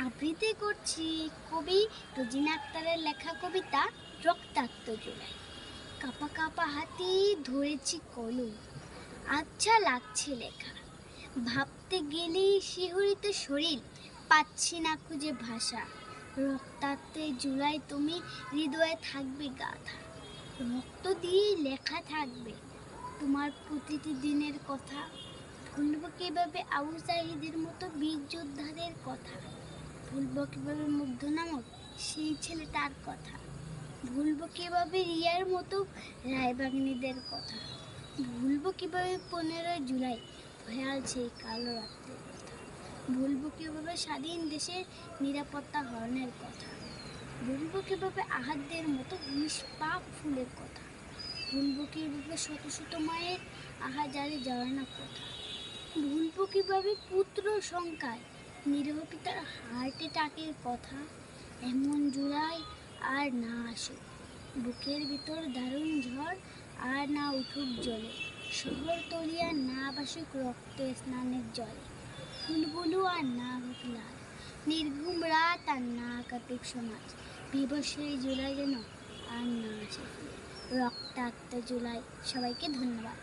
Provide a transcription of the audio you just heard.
আবৃত্তি করছি কবি রোজিনা আক্তারের লেখা কবিতা রক্তাক্ত জুলাই। কাপা কাপা হাতি ধরেছি কলম, আচ্ছা লাগছে লেখা। ভাবতে গেলেই শিহরিত শরীর, পাচ্ছি না খুঁজে ভাষা। রক্তাক্তে জুলাই তুমি হৃদয়ে থাকবে গাথা। রক্ত দিয়ে লেখা থাকবে তোমার প্রতিটি দিনের কথা। ভুলবো কিভাবে আবু সাঈদের মতো বীর যোদ্ধাদের কথা। ভুলবো কিভাবে মুগ্ধ নামক সেই ছেলেটার কথা। ভুলবো কিভাবে রিয়ার মতো রায়বাগিনীদের কথা। ভুলবো কিভাবে 15 জুলাই ভয়াল সেই কালো রাত্রের কথা। ভুলবো কিভাবে স্বাধীন দেশের নিরাপত্তা হরণের কথা। ভুলবো কিভাবে আহাতদের মতো নিষ্পাপ ফুলের কথা। ভুলবো কিভাবে শত শত মায়ের আহাজারে জড়ানো কথা। ভুলবো কিভাবে পুত্র সংখ্যায় নিরীহ পিতার হার্ট অ্যাটাকের কথা। এমন জুলাই আর না আসুক, বুকের ভিতর দারুণ ঝড় আর না উঠুক জলে। শহর তলিয়া না বাসুক রক্তে স্নানের জলে। ফুলগুলো আর না হোক লাল, নির্ঘুম রাত আর না কাটুক সমাজ। বিবস্বী জুলাই যেন আর না আসে ফিরে। রক্তাক্ত জুলাই। সবাইকে ধন্যবাদ।